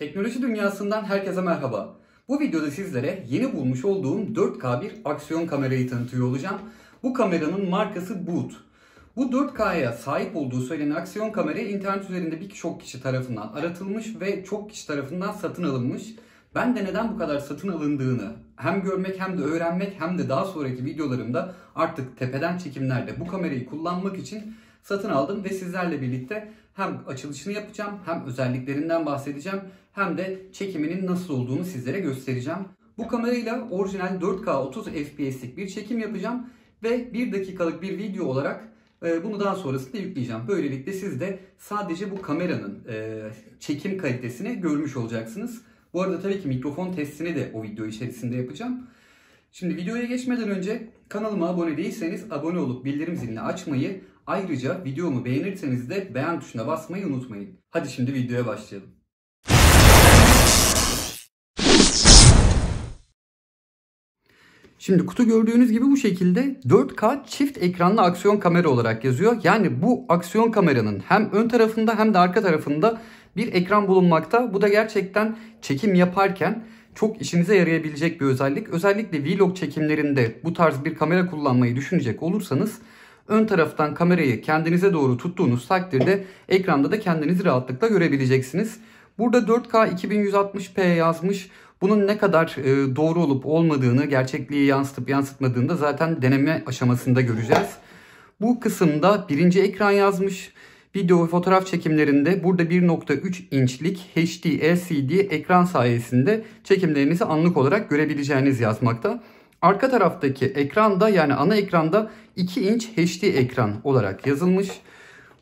Teknoloji dünyasından herkese merhaba. Bu videoda sizlere yeni bulmuş olduğum 4K bir aksiyon kamerayı tanıtıyor olacağım. Bu kameranın markası Boot. Bu 4K'ya sahip olduğu söylenen aksiyon kamerayı internet üzerinde birçok kişi tarafından aratılmış ve çok kişi tarafından satın alınmış. Ben de neden bu kadar satın alındığını hem görmek hem de öğrenmek hem de daha sonraki videolarımda artık tepeden çekimlerde bu kamerayı kullanmak için satın aldım ve sizlerle birlikte hem açılışını yapacağım, hem özelliklerinden bahsedeceğim, hem de çekiminin nasıl olduğunu sizlere göstereceğim. Bu kamerayla orijinal 4K 30 FPS'lik bir çekim yapacağım ve 1 dakikalık bir video olarak bunu daha sonrasında yükleyeceğim. Böylelikle siz de sadece bu kameranın çekim kalitesini görmüş olacaksınız. Bu arada tabii ki mikrofon testini de o video içerisinde yapacağım. Şimdi videoya geçmeden önce kanalıma abone değilseniz abone olup bildirim zilini açmayı, ayrıca videomu beğenirseniz de beğen tuşuna basmayı unutmayın. Hadi şimdi videoya başlayalım. Şimdi kutu gördüğünüz gibi bu şekilde 4K çift ekranlı aksiyon kamera olarak yazıyor. Yani bu aksiyon kameranın hem ön tarafında hem de arka tarafında bir ekran bulunmakta. Bu da gerçekten çekim yaparken çok işinize yarayabilecek bir özellik. Özellikle vlog çekimlerinde bu tarz bir kamera kullanmayı düşünecek olursanız ön taraftan kamerayı kendinize doğru tuttuğunuz takdirde ekranda da kendinizi rahatlıkla görebileceksiniz. Burada 4K 2160p yazmış. Bunun ne kadar doğru olup olmadığını, gerçekliği yansıtıp yansıtmadığını da zaten deneme aşamasında göreceğiz. Bu kısımda birinci ekran yazmış. Video ve fotoğraf çekimlerinde burada 1.3 inçlik HD LCD ekran sayesinde çekimlerinizi anlık olarak görebileceğiniz yazmakta. Arka taraftaki ekranda, yani ana ekranda 2 inç HD ekran olarak yazılmış.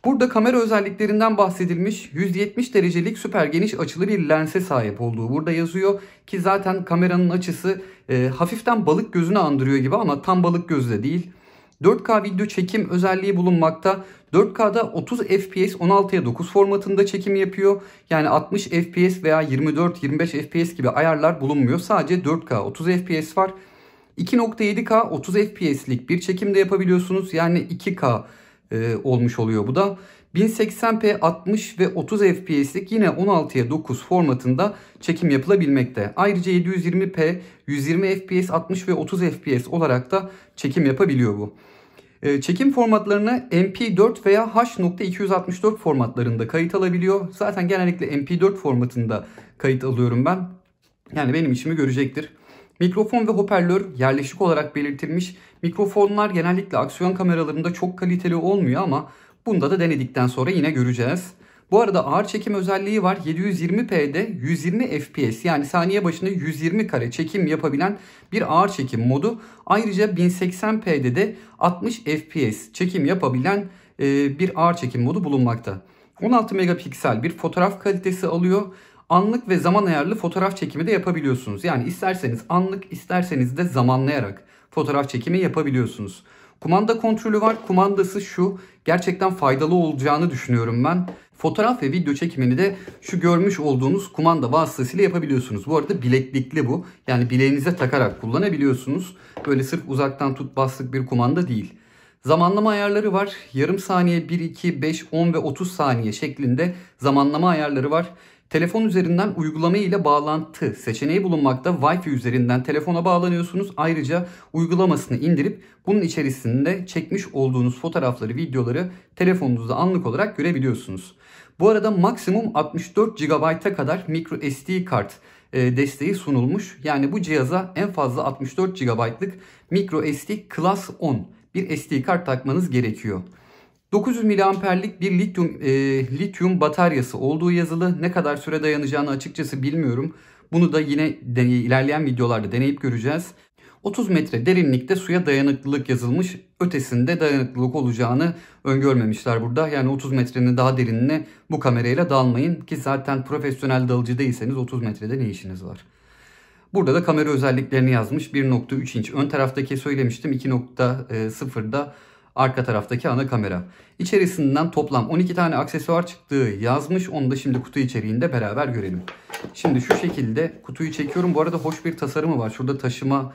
Burada kamera özelliklerinden bahsedilmiş. 170 derecelik süper geniş açılı bir lense sahip olduğu burada yazıyor. Ki zaten kameranın açısı hafiften balık gözünü andırıyor gibi ama tam balık gözü de değil. 4K video çekim özelliği bulunmakta. 4K'da 30 FPS 16'ya 9 formatında çekim yapıyor. Yani 60 FPS veya 24-25 FPS gibi ayarlar bulunmuyor. Sadece 4K 30 FPS var. 2.7K 30 FPS'lik bir çekim de yapabiliyorsunuz. Yani 2K olmuş oluyor bu da. 1080p 60 ve 30 FPS'lik yine 16'ya 9 formatında çekim yapılabilmekte. Ayrıca 720p, 120 FPS, 60 ve 30 FPS olarak da çekim yapabiliyor bu. Çekim formatlarını MP4 veya H.264 formatlarında kayıt alabiliyor. Zaten genellikle MP4 formatında kayıt alıyorum ben. Yani benim işimi görecektir. Mikrofon ve hoparlör yerleşik olarak belirtilmiş. Mikrofonlar genellikle aksiyon kameralarında çok kaliteli olmuyor ama bunda da denedikten sonra yine göreceğiz. Bu arada ağır çekim özelliği var. 720p'de 120 fps yani saniye başına 120 kare çekim yapabilen bir ağır çekim modu. Ayrıca 1080p'de de 60 fps çekim yapabilen bir ağır çekim modu bulunmakta. 16 megapiksel bir fotoğraf kalitesi alıyor. Anlık ve zaman ayarlı fotoğraf çekimi de yapabiliyorsunuz. Yani isterseniz anlık, isterseniz de zamanlayarak fotoğraf çekimi yapabiliyorsunuz. Kumanda kontrolü var. Kumandası şu. Gerçekten faydalı olacağını düşünüyorum ben. Fotoğraf ve video çekimini de şu görmüş olduğunuz kumanda vasıtasıyla yapabiliyorsunuz. Bu arada bileklikli bu. Yani bileğinize takarak kullanabiliyorsunuz. Böyle sırf uzaktan tut bastık bir kumanda değil. Zamanlama ayarları var. Yarım saniye, 1, 2, 5, 10 ve 30 saniye şeklinde zamanlama ayarları var. Telefon üzerinden uygulama ile bağlantı seçeneği bulunmakta. Wi-Fi üzerinden telefona bağlanıyorsunuz. Ayrıca uygulamasını indirip bunun içerisinde çekmiş olduğunuz fotoğrafları, videoları telefonunuzda anlık olarak görebiliyorsunuz. Bu arada maksimum 64 GB'a kadar micro SD kart desteği sunulmuş. Yani bu cihaza en fazla 64 GB'lık micro SD Class 10 bir SD kart takmanız gerekiyor. 900 miliamperlik bir lityum bataryası olduğu yazılı. Ne kadar süre dayanacağını açıkçası bilmiyorum. Bunu da yine ilerleyen videolarda deneyip göreceğiz. 30 metre derinlikte suya dayanıklılık yazılmış. Ötesinde dayanıklılık olacağını öngörmemişler burada. Yani 30 metrenin daha derinine bu kamerayla dalmayın. Ki zaten profesyonel dalıcı değilseniz 30 metrede ne işiniz var? Burada da kamera özelliklerini yazmış. 1.3 inç ön taraftaki söylemiştim. 2.0'da arka taraftaki ana kamera. İçerisinden toplam 12 tane aksesuar çıktığı yazmış. Onu da şimdi kutu içeriğinde beraber görelim. Şimdi şu şekilde kutuyu çekiyorum. Bu arada hoş bir tasarımı var. Şurada taşıma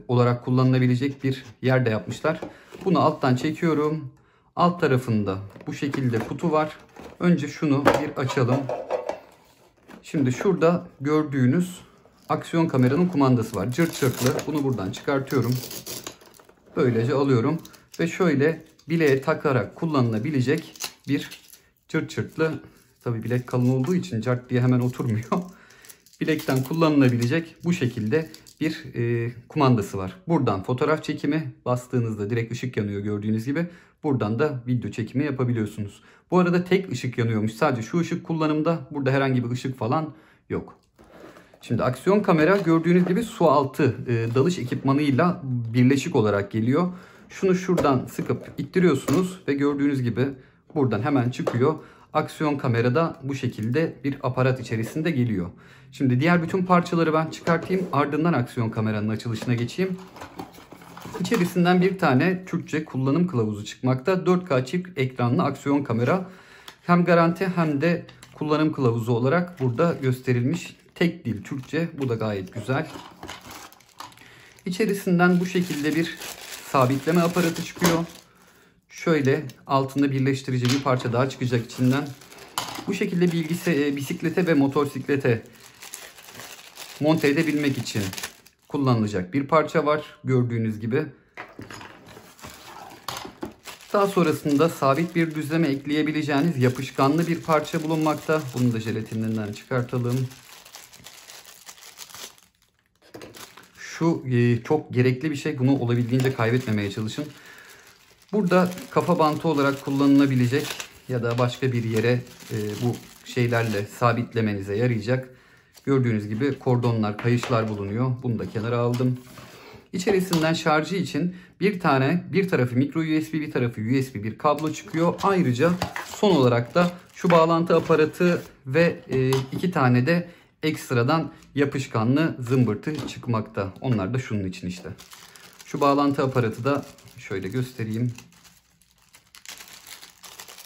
olarak kullanılabilecek bir yer de yapmışlar. Bunu alttan çekiyorum. Alt tarafında bu şekilde kutu var. Önce şunu bir açalım. Şimdi şurada gördüğünüz aksiyon kameranın kumandası var. Cırt cırtlı. Bunu buradan çıkartıyorum. Böylece alıyorum. Ve şöyle bileğe takarak kullanılabilecek bir cırt cırtlı. Tabi bilek kalın olduğu için cart diye hemen oturmuyor. Bilekten kullanılabilecek bu şekilde bir kumandası var. Buradan fotoğraf çekimi, bastığınızda direkt ışık yanıyor gördüğünüz gibi. Buradan da video çekimi yapabiliyorsunuz. Bu arada tek ışık yanıyormuş. Sadece şu ışık kullanımda. Burada herhangi bir ışık falan yok. Şimdi aksiyon kamera gördüğünüz gibi su altı dalış ekipmanıyla birleşik olarak geliyor. Şunu şuradan sıkıp ittiriyorsunuz ve gördüğünüz gibi buradan hemen çıkıyor. Aksiyon kamerada bu şekilde bir aparat içerisinde geliyor. Şimdi diğer bütün parçaları ben çıkartayım. Ardından aksiyon kameranın açılışına geçeyim. İçerisinden bir tane Türkçe kullanım kılavuzu çıkmakta. 4K çift ekranlı aksiyon kamera. Hem garanti hem de kullanım kılavuzu olarak burada gösterilmiş. Tek dil Türkçe. Bu da gayet güzel. İçerisinden bu şekilde bir sabitleme aparatı çıkıyor. Şöyle altında birleştirici bir parça daha çıkacak içinden. Bu şekilde bisiklete ve motosiklete monte edebilmek için kullanılacak bir parça var. Gördüğünüz gibi. Daha sonrasında sabit bir düzleme ekleyebileceğiniz yapışkanlı bir parça bulunmakta. Bunu da jelatininden çıkartalım. Şu çok gerekli bir şey. Bunu olabildiğince kaybetmemeye çalışın. Burada kafa bantı olarak kullanılabilecek ya da başka bir yere bu şeylerle sabitlemenize yarayacak. Gördüğünüz gibi kordonlar, kayışlar bulunuyor. Bunu da kenara aldım. İçerisinden şarjı için bir tarafı micro USB, bir tarafı USB bir kablo çıkıyor. Ayrıca son olarak da şu bağlantı aparatı ve 2 tane de ekstradan yapışkanlı zımbırtı çıkmakta. Onlar da şunun için işte. Şu bağlantı aparatı da şöyle göstereyim.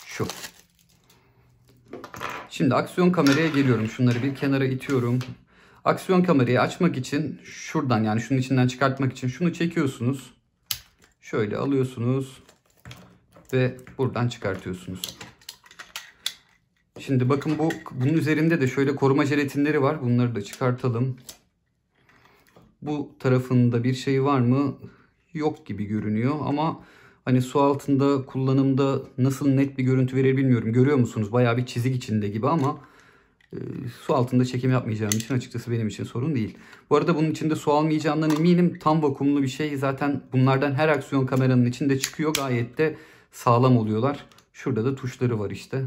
Şu. Şimdi aksiyon kameraya geliyorum. Şunları bir kenara itiyorum. Aksiyon kamerayı açmak için şuradan, yani şunun içinden çıkartmak için şunu çekiyorsunuz. Şöyle alıyorsunuz ve buradan çıkartıyorsunuz. Şimdi bakın bunun üzerinde de şöyle koruma jelatinleri var. Bunları da çıkartalım. Bu tarafında bir şey var mı? Yok gibi görünüyor ama hani su altında kullanımda nasıl net bir görüntü verir bilmiyorum. Görüyor musunuz? Bayağı bir çizik içinde gibi ama su altında çekim yapmayacağım için açıkçası benim için sorun değil. Bu arada bunun içinde su almayacağından eminim. Tam vakumlu bir şey. Zaten bunlardan her aksiyon kameranın içinde çıkıyor. Gayet de sağlam oluyorlar. Şurada da tuşları var işte.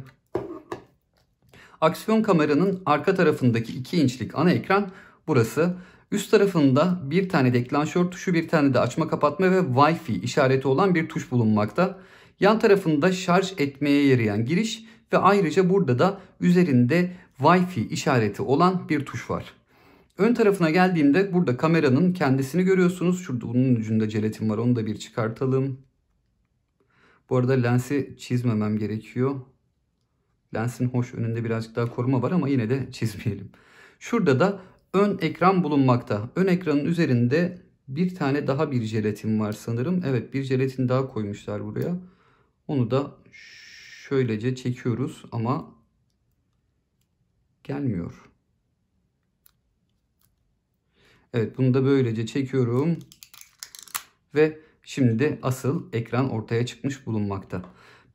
Aksiyon kameranın arka tarafındaki 2 inçlik ana ekran burası. Üst tarafında bir tane deklanşör tuşu, bir tane de açma kapatma ve Wi-Fi işareti olan bir tuş bulunmakta. Yan tarafında şarj etmeye yarayan giriş ve ayrıca burada da üzerinde Wi-Fi işareti olan bir tuş var. Ön tarafına geldiğimde burada kameranın kendisini görüyorsunuz. Şurada bunun ucunda jelatin var, onu da bir çıkartalım. Bu arada lensi çizmemem gerekiyor. Lensin hoş önünde birazcık daha koruma var ama yine de çizmeyelim. Şurada da ön ekran bulunmakta. Ön ekranın üzerinde bir tane daha bir jelatin var sanırım. Evet, bir jelatin daha koymuşlar buraya. Onu da şöylece çekiyoruz ama gelmiyor. Evet, bunu da böylece çekiyorum. Ve şimdi asıl ekran ortaya çıkmış bulunmakta.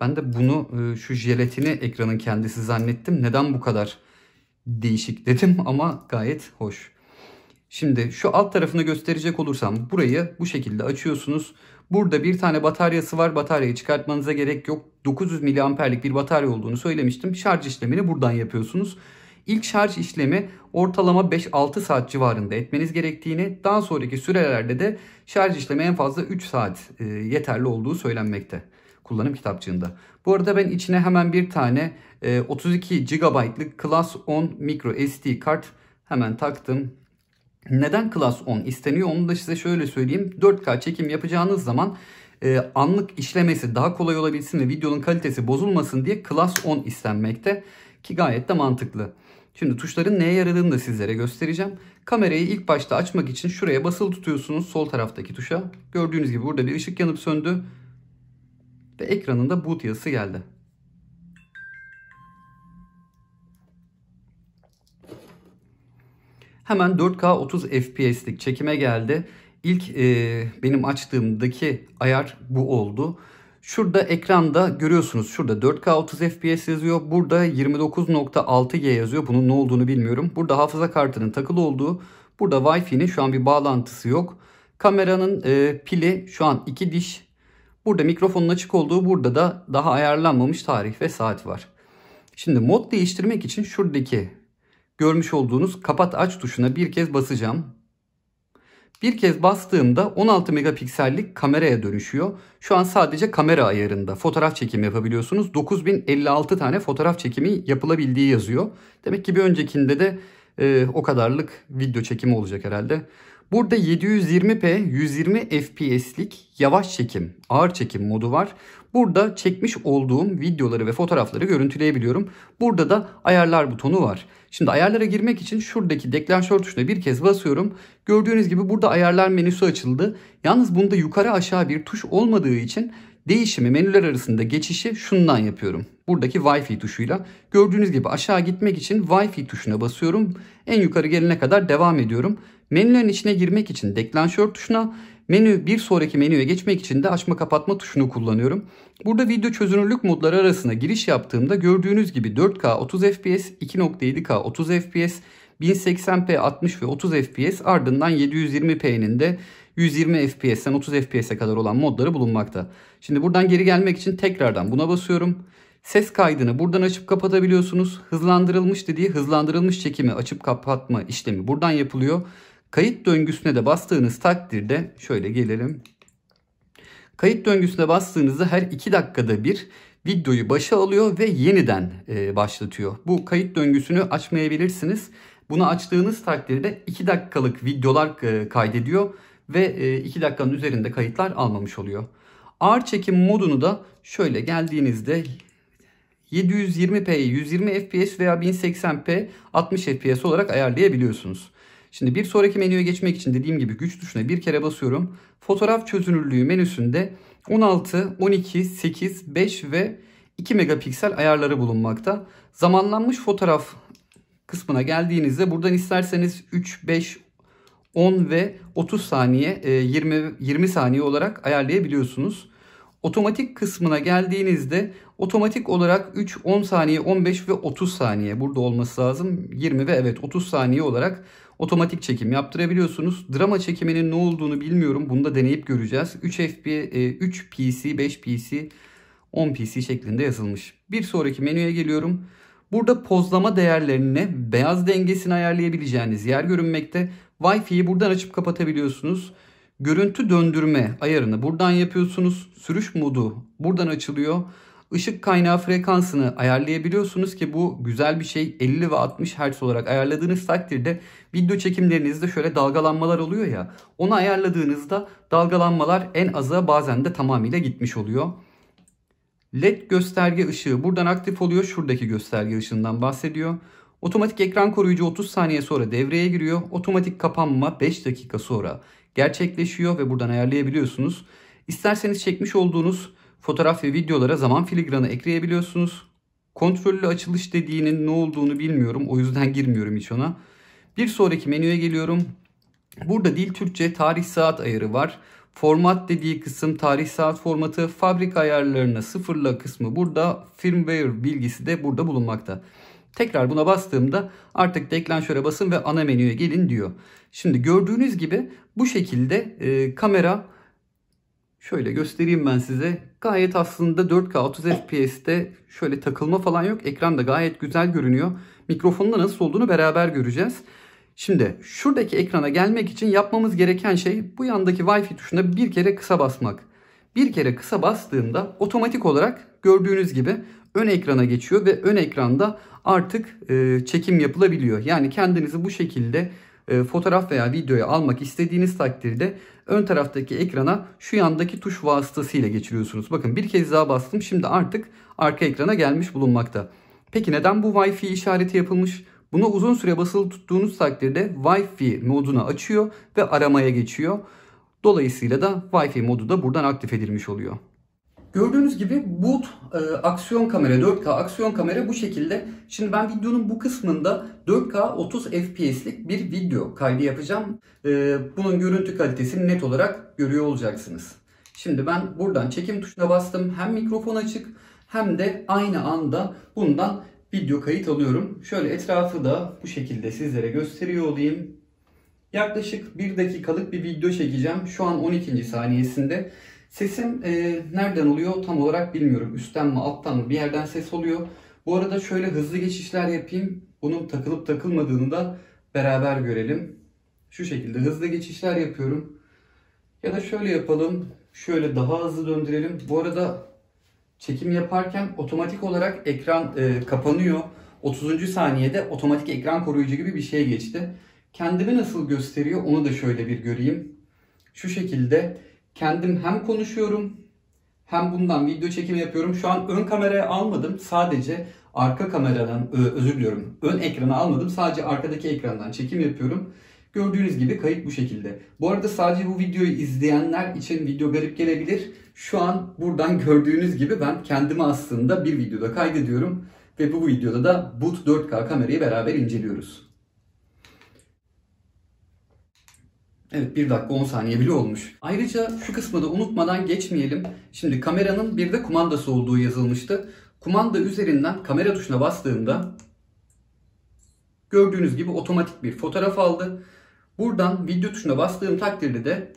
Ben de bunu şu jelatini ekranın kendisi zannettim. Neden bu kadar değişik dedim ama gayet hoş. Şimdi şu alt tarafını gösterecek olursam burayı bu şekilde açıyorsunuz. Burada bir tane bataryası var. Bataryayı çıkartmanıza gerek yok. 900 miliamperlik bir batarya olduğunu söylemiştim. Şarj işlemini buradan yapıyorsunuz. İlk şarj işlemi ortalama 5-6 saat civarında etmeniz gerektiğini, daha sonraki sürelerde de şarj işlemi en fazla 3 saat yeterli olduğu söylenmekte kullanım kitapçığında. Bu arada ben içine hemen bir tane 32 GB'lık Class 10 micro SD kart hemen taktım. Neden Class 10 isteniyor onu da size şöyle söyleyeyim. 4K çekim yapacağınız zaman anlık işlemesi daha kolay olabilsin ve videonun kalitesi bozulmasın diye Class 10 istenmekte ki gayet de mantıklı. Şimdi tuşların neye yaradığını da sizlere göstereceğim. Kamerayı ilk başta açmak için şuraya basılı tutuyorsunuz, sol taraftaki tuşa. Gördüğünüz gibi burada bir ışık yanıp söndü ve ekranında boot yazısı geldi. Hemen 4K 30 FPS'lik çekime geldi. İlk benim açtığımdaki ayar bu oldu. Şurada ekranda görüyorsunuz, şurada 4K 30 FPS yazıyor. Burada 29.6G yazıyor. Bunun ne olduğunu bilmiyorum. Burada hafıza kartının takılı olduğu. Burada Wi-Fi'nin şu an bir bağlantısı yok. Kameranın pili şu an 2 diş. Burada mikrofonun açık olduğu, burada da daha ayarlanmamış tarih ve saat var. Şimdi mod değiştirmek için şuradaki görmüş olduğunuz kapat aç tuşuna bir kez basacağım. Bir kez bastığımda 16 megapiksellik kameraya dönüşüyor. Şu an sadece kamera ayarında fotoğraf çekimi yapabiliyorsunuz. 9056 tane fotoğraf çekimi yapılabildiği yazıyor. Demek ki bir öncekinde de o kadarlık video çekimi olacak herhalde. Burada 720p 120 fps'lik yavaş çekim, ağır çekim modu var. Burada çekmiş olduğum videoları ve fotoğrafları görüntüleyebiliyorum. Burada da ayarlar butonu var. Şimdi ayarlara girmek için şuradaki deklanşör tuşuna bir kez basıyorum. Gördüğünüz gibi burada ayarlar menüsü açıldı. Yalnız bunda yukarı aşağı bir tuş olmadığı için değişimi, menüler arasında geçişi şundan yapıyorum. Buradaki Wi-Fi tuşuyla. Gördüğünüz gibi aşağı gitmek için Wi-Fi tuşuna basıyorum. En yukarı gelene kadar devam ediyorum. Menülerin içine girmek için deklanşör tuşuna, bir sonraki menüye geçmek için de açma kapatma tuşunu kullanıyorum. Burada video çözünürlük modları arasına giriş yaptığımda gördüğünüz gibi 4K 30 FPS, 2.7K 30 FPS, 1080p 60 ve 30 FPS, ardından 720p'nin de 120 FPS'ten 30 FPS'e kadar olan modları bulunmakta. Şimdi buradan geri gelmek için tekrardan buna basıyorum. Ses kaydını buradan açıp kapatabiliyorsunuz. Hızlandırılmış dediği hızlandırılmış çekimi açıp kapatma işlemi buradan yapılıyor. Kayıt döngüsüne de bastığınız takdirde şöyle gelelim. Kayıt döngüsüne bastığınızda her 2 dakikada bir videoyu başa alıyor ve yeniden başlatıyor. Bu kayıt döngüsünü açmayabilirsiniz. Bunu açtığınız takdirde 2 dakikalık videolar kaydediyor ve 2 dakikanın üzerinde kayıtlar almamış oluyor. Ağır çekim modunu da şöyle geldiğinizde 720p 120 fps veya 1080p 60 fps olarak ayarlayabiliyorsunuz. Şimdi bir sonraki menüye geçmek için dediğim gibi güç tuşuna bir kere basıyorum. Fotoğraf çözünürlüğü menüsünde 16, 12, 8, 5 ve 2 megapiksel ayarları bulunmakta. Zamanlanmış fotoğraf kısmına geldiğinizde buradan isterseniz 3, 5, 10 ve 30 saniye 20 saniye olarak ayarlayabiliyorsunuz. Otomatik kısmına geldiğinizde otomatik olarak 3, 10 saniye, 15 ve 30 saniye burada olması lazım. 20 ve evet 30 saniye olarak otomatik çekim yaptırabiliyorsunuz. Drama çekiminin ne olduğunu bilmiyorum. Bunu da deneyip göreceğiz. 3 PC, 5 PC, 10 PC şeklinde yazılmış. Bir sonraki menüye geliyorum. Burada pozlama değerlerini, beyaz dengesini ayarlayabileceğiniz yer görünmekte. Wi-Fi'yi buradan açıp kapatabiliyorsunuz. Görüntü döndürme ayarını buradan yapıyorsunuz. Sürüş modu buradan açılıyor. Işık kaynağı frekansını ayarlayabiliyorsunuz ki bu güzel bir şey. 50 ve 60 Hz olarak ayarladığınız takdirde video çekimlerinizde şöyle dalgalanmalar oluyor ya. Onu ayarladığınızda dalgalanmalar en aza, bazen de tamamıyla gitmiş oluyor. LED gösterge ışığı buradan aktif oluyor. Şuradaki gösterge ışığından bahsediyor. Otomatik ekran koruyucu 30 saniye sonra devreye giriyor. Otomatik kapanma 5 dakika sonra gerçekleşiyor ve buradan ayarlayabiliyorsunuz. İsterseniz çekmiş olduğunuz fotoğraf ve videolara zaman filigranı ekleyebiliyorsunuz. Kontrollü açılış dediğinin ne olduğunu bilmiyorum. O yüzden girmiyorum hiç ona. Bir sonraki menüye geliyorum. Burada dil Türkçe, tarih saat ayarı var. Format dediği kısım tarih saat formatı. Fabrika ayarlarına sıfırla kısmı burada. Firmware bilgisi de burada bulunmakta. Tekrar buna bastığımda artık deklanşöre basın ve ana menüye gelin diyor. Şimdi gördüğünüz gibi bu şekilde kamera, şöyle göstereyim ben size. Gayet aslında 4K 30 FPS'te şöyle takılma falan yok. Ekran da gayet güzel görünüyor. Mikrofonun da nasıl olduğunu beraber göreceğiz. Şimdi şuradaki ekrana gelmek için yapmamız gereken şey bu yandaki Wi-Fi tuşuna bir kere kısa basmak. Bir kere kısa bastığımda otomatik olarak gördüğünüz gibi ön ekrana geçiyor ve ön ekranda artık çekim yapılabiliyor. Yani kendinizi bu şekilde fotoğraf veya videoyu almak istediğiniz takdirde ön taraftaki ekrana şu yandaki tuş vasıtasıyla geçiriyorsunuz. Bakın bir kez daha bastım. Şimdi artık arka ekrana gelmiş bulunmakta. Peki neden bu Wi-Fi işareti yapılmış? Bunu uzun süre basılı tuttuğunuz takdirde Wi-Fi modunu açıyor ve aramaya geçiyor. Dolayısıyla da Wi-Fi modu da buradan aktif edilmiş oluyor. Gördüğünüz gibi boot aksiyon kamera, 4K aksiyon kamera bu şekilde. Şimdi ben videonun bu kısmında 4K 30 FPS'lik bir video kaydı yapacağım. Bunun görüntü kalitesini net olarak görüyor olacaksınız. Şimdi ben buradan çekim tuşuna bastım. Hem mikrofon açık hem de aynı anda bundan video kayıt alıyorum. Şöyle etrafı da bu şekilde sizlere gösteriyor olayım. Yaklaşık 1 dakikalık bir video çekeceğim. Şu an 12. saniyesinde. Sesim nereden oluyor tam olarak bilmiyorum. Üstten mi alttan mı bir yerden ses oluyor. Bu arada şöyle hızlı geçişler yapayım. Bunun takılıp takılmadığını da beraber görelim. Şu şekilde hızlı geçişler yapıyorum. Ya da şöyle yapalım. Şöyle daha hızlı döndürelim. Bu arada çekim yaparken otomatik olarak ekran kapanıyor. 30. saniyede otomatik ekran koruyucu gibi bir şey geçti. Kendimi nasıl gösteriyor onu da şöyle bir göreyim. Şu şekilde kendim hem konuşuyorum hem bundan video çekimi yapıyorum. Şu an ön kameraya almadım. Sadece arka kameradan, özür diliyorum, ön ekrana almadım. Sadece arkadaki ekrandan çekim yapıyorum. Gördüğünüz gibi kayıt bu şekilde. Bu arada sadece bu videoyu izleyenler için video garip gelebilir. Şu an buradan gördüğünüz gibi ben kendimi aslında bir videoda kaydediyorum. Ve bu videoda da Boot 4K kamerayı beraber inceliyoruz. Evet, 1 dakika 10 saniye bile olmuş. Ayrıca şu kısmı da unutmadan geçmeyelim. Şimdi kameranın bir de kumandası olduğu yazılmıştı. Kumanda üzerinden kamera tuşuna bastığımda gördüğünüz gibi otomatik bir fotoğraf aldı. Buradan video tuşuna bastığım takdirde de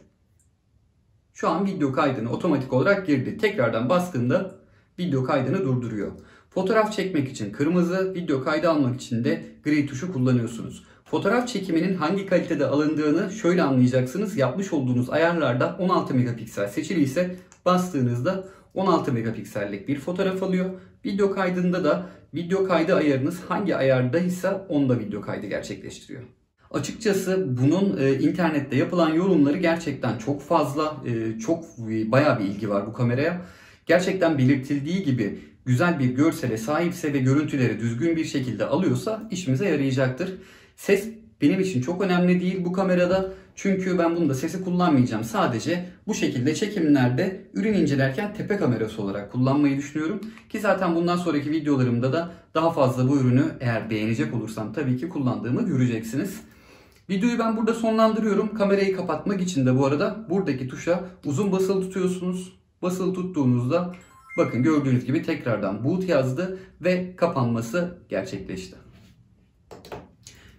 şu an video kaydını otomatik olarak girdi. Tekrardan bastığımda video kaydını durduruyor. Fotoğraf çekmek için kırmızı, video kaydı almak için de gri tuşu kullanıyorsunuz. Fotoğraf çekiminin hangi kalitede alındığını şöyle anlayacaksınız. Yapmış olduğunuz ayarlarda 16 megapiksel seçili ise bastığınızda 16 megapiksellik bir fotoğraf alıyor. Video kaydında da video kaydı ayarınız hangi ayardaysa onda video kaydı gerçekleştiriyor. Açıkçası bunun internette yapılan yorumları gerçekten çok fazla, bayağı bir ilgi var bu kameraya. Gerçekten belirtildiği gibi güzel bir görsele sahipse ve görüntüleri düzgün bir şekilde alıyorsa işimize yarayacaktır. Ses benim için çok önemli değil bu kamerada. Çünkü ben bunda sesi kullanmayacağım. Sadece bu şekilde çekimlerde ürün incelerken tepe kamerası olarak kullanmayı düşünüyorum. Ki zaten bundan sonraki videolarımda da daha fazla bu ürünü eğer beğenecek olursam tabii ki kullandığımı göreceksiniz. Videoyu ben burada sonlandırıyorum. Kamerayı kapatmak için de bu arada buradaki tuşa uzun basılı tutuyorsunuz. Basılı tuttuğunuzda bakın gördüğünüz gibi tekrardan boot yazdı ve kapanması gerçekleşti.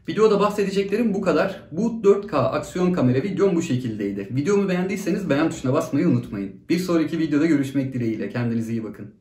Videoda bahsedeceklerim bu kadar. Boot 4K aksiyon kamera videom bu şekildeydi. Videomu beğendiyseniz beğen tuşuna basmayı unutmayın. Bir sonraki videoda görüşmek dileğiyle. Kendinize iyi bakın.